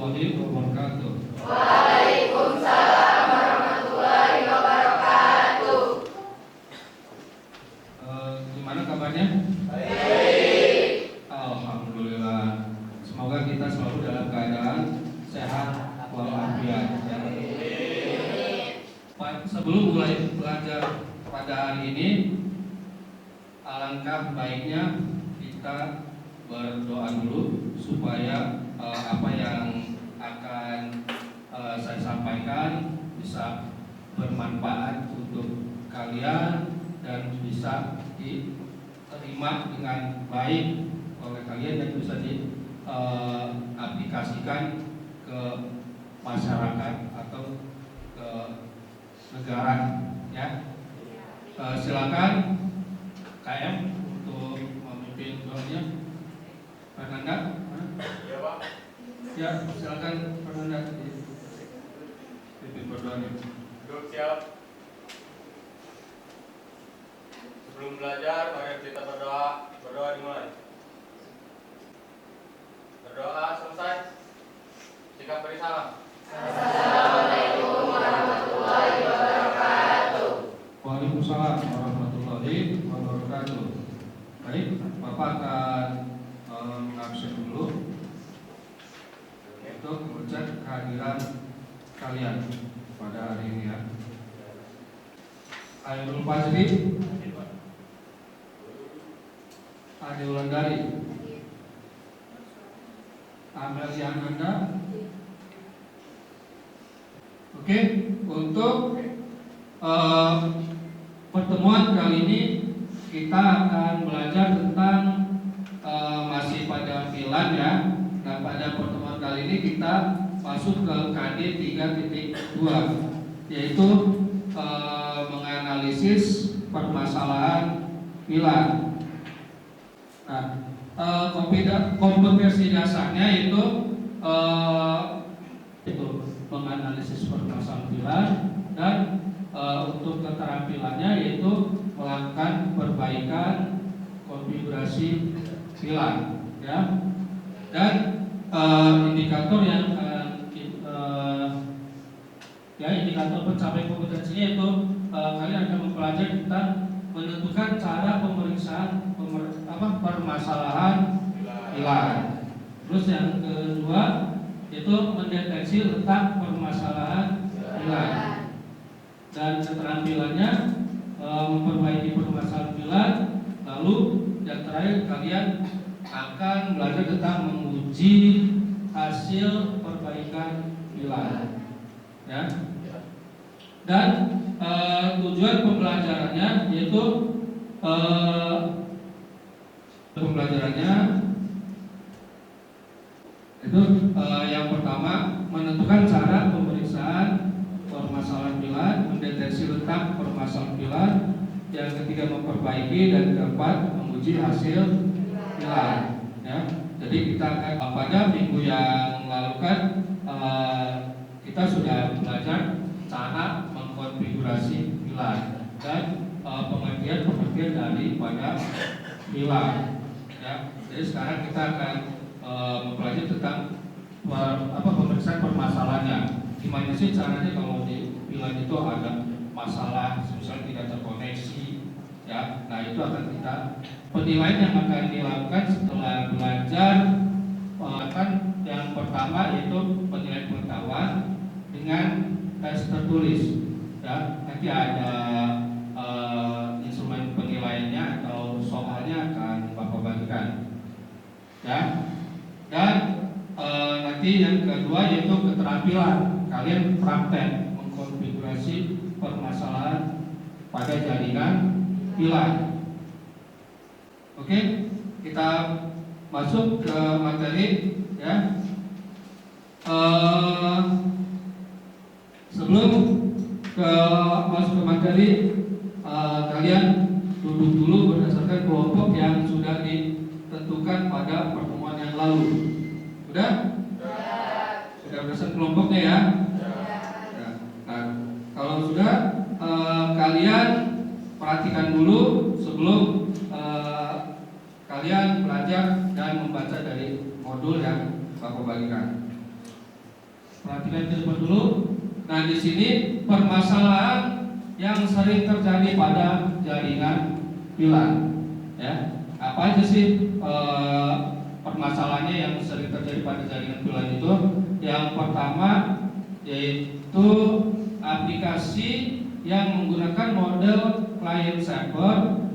warahmatullahi wabarakatuh. Waalaikumsalam warahmatullahi wabarakatuh. Gimana kabarnya? Baik. Alhamdulillah. Semoga kita selalu dalam keadaan sehat walafiat. Ya. Sebelum mulai belajar pada hari ini, alangkah baiknya kita berdoa dulu supaya apa yang akan saya sampaikan bisa bermanfaat untuk kalian dan bisa diterima dengan baik oleh kalian dan bisa diaplikasikan ke masyarakat atau ke negara. Ya, silakan KM untuk memimpin doanya. Fernanda, Ya Pak. ya silakan Fernanda pimpin berdoanya. Duduk siap. Sebelum belajar, mari kita berdoa. Berdoa dimulai. Berdoa selesai. Sikap beri salam. Assalamualaikum warahmatullahi wabarakatuh. Waalaikumsalam warahmatullahi wabarakatuh. Baik, Bapak akan mengabsen dulu untuk mengecek kehadiran kalian pada hari ini ya. Ainul Fajri, Ade Wulandari, Amelia Ananda. Oke, untuk pertemuan kali ini kita akan belajar tentang masih pada filan ya. Nah, pada pertemuan kali ini kita masuk ke KD 3.2, yaitu menganalisis permasalahan filan. Nah, kompetensi dasarnya itu menganalisis permasalahan filan dan untuk keterampilannya yaitu melakukan perbaikan konfigurasi filan ya. Dan indikator yang indikator pencapaian kompetensinya itu kalian akan mempelajari tentang menentukan cara pemeriksaan permasalahan filan. Terus yang kedua itu mendeteksi letak permasalahan filan. Dan keterampilannya memperbaiki permasalahan filan. Lalu yang terakhir kalian akan belajar tentang menguji hasil perbaikan filan ya. Dan tujuan pembelajarannya yaitu yang pertama menentukan cara pemeriksaan permasalahan filan, mendeteksi letak permasalahan filan, yang ketiga memperbaiki, dan keempat menguji hasil filan ya. Jadi kita akan pada minggu yang lalu kan kita sudah belajar cara mengkonfigurasi filan dan pengertian daripada filan ya. Jadi sekarang kita akan mempelajari tentang pemeriksaan permasalahannya. Gimana sih caranya kalau di filan itu ada masalah, misalnya tidak terkoneksi ya. Nah, itu akan kita penilaian yang akan dilakukan setelah belajar. Kan yang pertama yaitu penilaian pengetahuan dengan tes tertulis ya. Nanti ada instrumen penilaiannya atau soalnya akan Bapak bagikan ya. Dan nanti yang kedua yaitu keterampilan kalian praktek mengkonfigurasi permasalahan pada jaringan filan. Oke, kita masuk ke materi ya. Sebelum masuk ke materi, kalian duduk dulu berdasarkan kelompok yang sudah ditentukan pada pertemuan yang lalu. Sudah? Sudah berdasarkan kelompoknya ya? Ya. Nah, kalau sudah, kalian perhatikan dulu sebelum kalian belajar dan membaca dari modul yang Bapak bagikan. Perhatikan ke depan dulu. Nah, di sini permasalahan yang sering terjadi pada jaringan pilar. Ya, apa aja sih permasalahannya yang sering terjadi pada jaringan pilar itu? Yang pertama yaitu aplikasi yang menggunakan model client server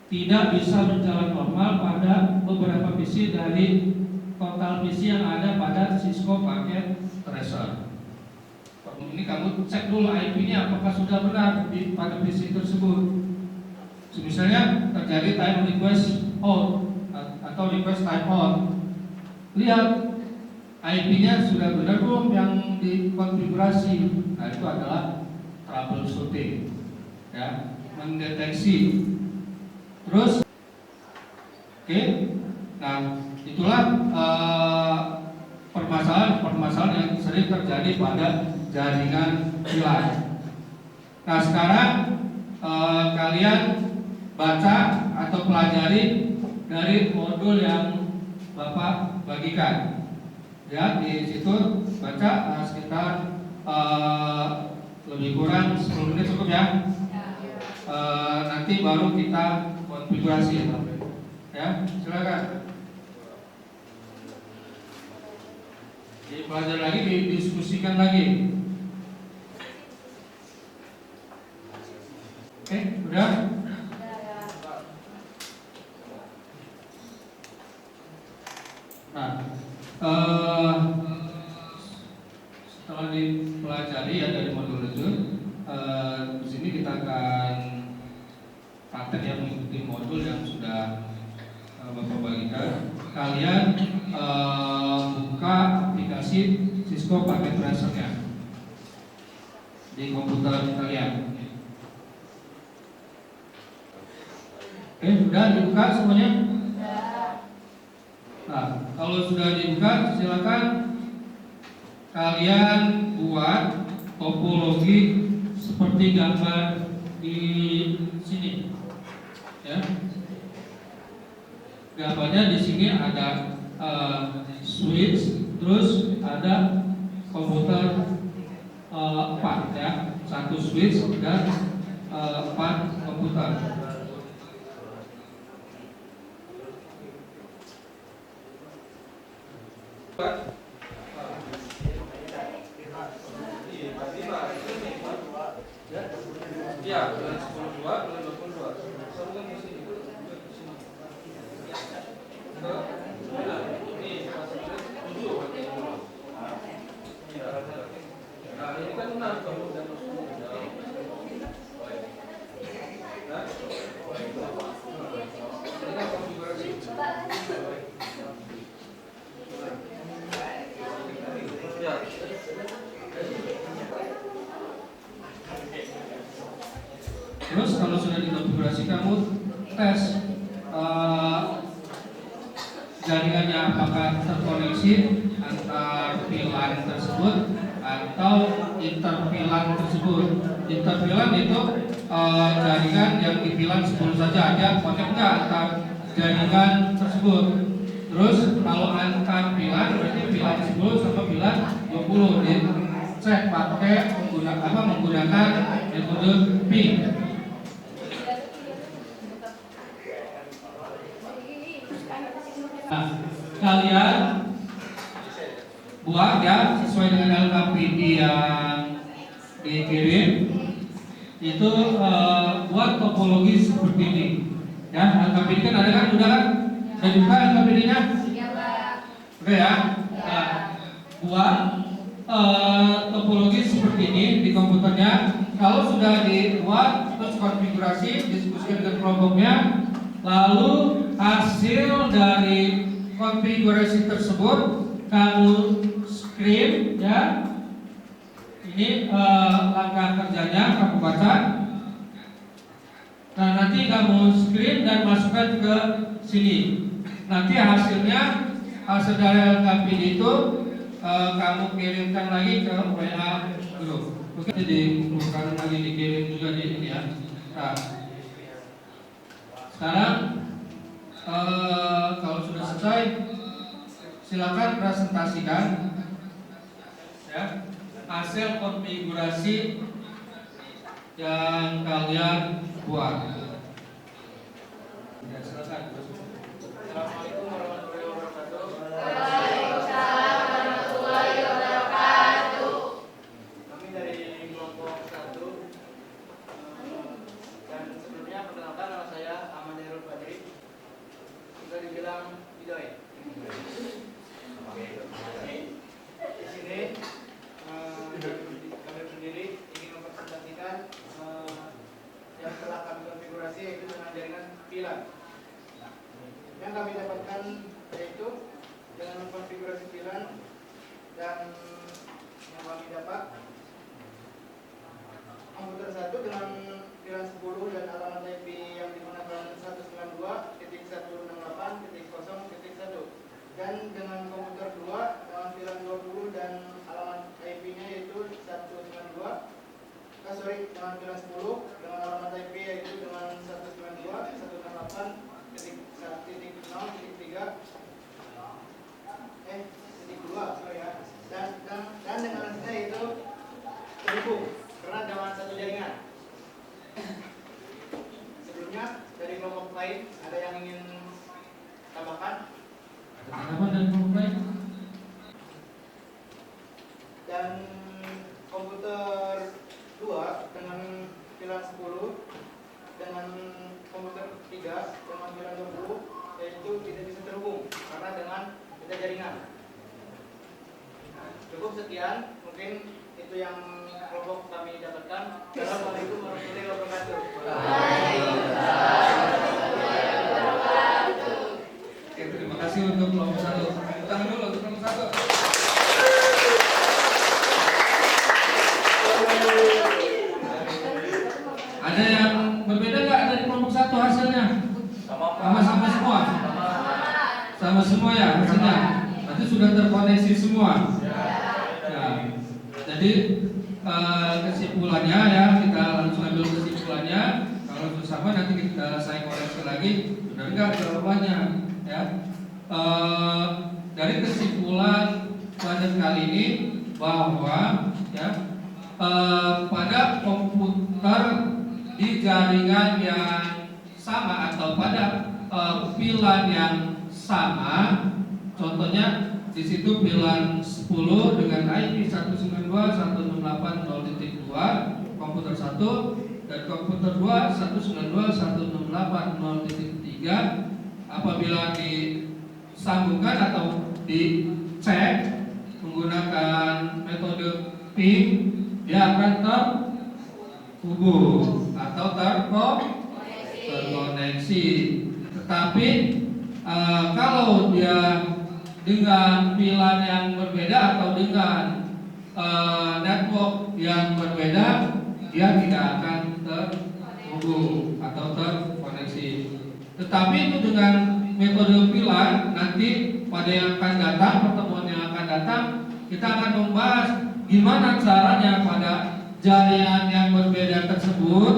tidak bisa berjalan normal pada beberapa PC dari total PC yang ada pada Cisco Packet Tracer. Ini kamu cek dulu IP-nya apakah sudah benar pada PC tersebut. Misalnya terjadi time request out atau request time out. Lihat IP-nya sudah benar belum yang dikonfigurasi. Nah, itu adalah troubleshooting, ya, mendeteksi. Terus, oke. Nah, itulah permasalahan yang sering terjadi pada jaringan pilar. Nah, sekarang kalian baca atau pelajari dari modul yang Bapak bagikan. Ya, di situ baca sekitar lebih kurang 10 menit cukup ya. Nanti baru kita konfigurasi. Ya, silakan. Dipelajari lagi, didiskusikan lagi. Oke, udah? Nah, setelah dipelajari ya dari modul itu, di sini kita akan praktek ya mengikuti modul yang sudah Bapak bagikan. Kalian buka aplikasi Cisco Packet Tracer-nya di komputer kalian. Oke, sudah dibuka semuanya? Nah, kalau sudah dibuka, silakan kalian buat topologi seperti gambar di sini. Ya, gambarnya di sini ada switch, terus ada komputer 4 ya, satu switch dan 4 komputer. Ya, 10.2, 22. Nah, ini kan benar kalau udah masuk. Terus kalau sudah dikonfigurasi, kamu tes jaringannya apakah terkoneksi antar pilar tersebut atau interpilan tersebut. Interpilan itu jaringan yang di pilar 10 saja ada connect enggak antar jaringan tersebut. Terus kalau antar pilar berarti pilar 10 sama pilar 20 dicek pakai menggunakan metode ping. Nah, kalian buat ya sesuai dengan LKPD yang dikirim itu buat topologi seperti ini ya. LKPD kan ada kan, udah kan? Udah dibuka LKPD-nya? Oke ya. Nah, buat topologi seperti ini di komputernya. Kalau sudah dibuat terus konfigurasi, diskusikan dengan kelompoknya, lalu hasil dari konfigurasi tersebut kamu screen ya. Ini langkah kerjanya kamu baca. Nah, nanti kamu screen dan masukkan ke sini. Nanti hasilnya, hasil dari LKPD itu kamu kirimkan lagi ke WA grup. Oke, dikumpulkan lagi, dikirim juga di ini ya. Nah, sekarang kalau sudah selesai, silakan presentasikan ya, hasil konfigurasi yang kalian buat. Ya, silakan. Assalamualaikum warahmatullahi wabarakatuh. Waalaikumsalam warahmatullahi wabarakatuh. Kami dari kelompok 1. Dan sebelumnya perkenalkan, nama saya Ahmad Herul Badri. Bisa dibilang Idoy. Di sini kami berdiri ingin mempresentasikan yang telah kami konfigurasi, yaitu dengan jaringan VLAN. Yang kami dapatkan yaitu dengan konfigurasi VLAN, dan yang kami dapat komputer 1 dengan VLAN 10 dan alamat IP yang digunakan 192.168.0.1, dan dengan komputer 2 dengan VLAN 20 dan alamat IP-nya yaitu 192. Dengan VLAN 10 dengan alamat IP yaitu dengan 192.168.1.3 ya. Dan dengan hasilnya itu terhubung karena dengan satu jaringan. Sebelumnya dari kelompok lain ada yang ingin tambahkan? Apa dan komplain? Dan komputer 2 dengan VLAN 10 dengan komputer 3 dengan VLAN 20 yaitu tidak bisa terhubung karena dengan beda jaringan. Cukup sekian, mungkin itu yang kelompok kami dapatkan. Assalamualaikum warahmatullahi wabarakatuh. Oke, terima kasih untuk kelompok 1. Tangan dulu untuk kelompok 1. Ada yang berbeda nggak dari kelompok 1 hasilnya? Sama semua? Sama semua ya hasilnya? Berarti sudah terkoneksi semua? Ya. Jadi kesimpulannya ya, kita langsung ambil kesimpulannya. Kalau itu sama nanti saya koreksi lagi. Benar nggak jawabannya? Ya. Dari kesimpulan pada kali ini bahwa ya pada komputer di jaringan yang sama atau pada VLAN yang sama, contohnya di situ VLAN 10 dengan IP 192.168.0.2 komputer 1 dan komputer 2 192.168.0.3 apabila disambungkan atau dicek menggunakan metode ping, dia akan terhubung atau terkoneksi. Tetapi kalau dia dengan VLAN yang berbeda atau dengan network yang berbeda, dia tidak akan terhubung atau terkoneksi. Tetapi itu dengan metode VLAN, nanti pada yang akan datang, pertemuan yang akan datang, kita akan membahas gimana caranya pada jaringan yang berbeda tersebut,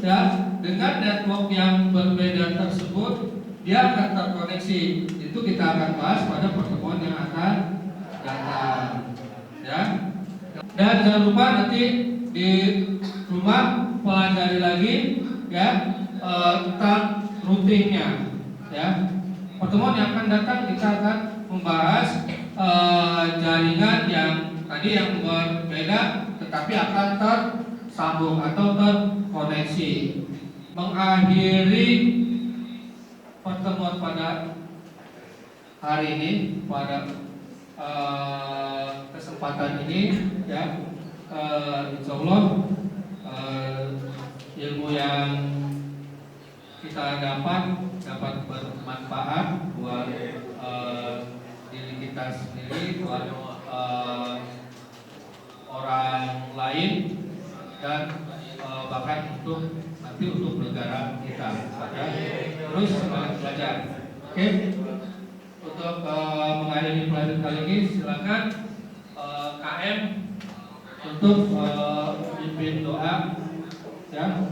ya, dengan network yang berbeda tersebut, dia akan terkoneksi. Itu kita akan bahas pada pertemuan yang akan datang, ya. Dan jangan lupa nanti di rumah pelajari lagi, ya, tentang routingnya, ya. Pertemuan yang akan datang kita akan membahas jaringan yang tadi yang berbeda tetapi akan tersambung atau terkoneksi. Mengakhiri pertemuan pada hari ini, pada kesempatan ini, ya, insya Allah ilmu yang kita dapat bermanfaat buat diri kita sendiri, buat orang lain, dan bahkan nanti untuk negara kita. Terus semangat belajar. Oke. Untuk mengakhiri pelajaran kali ini, silakan KM untuk pimpin doa, ya.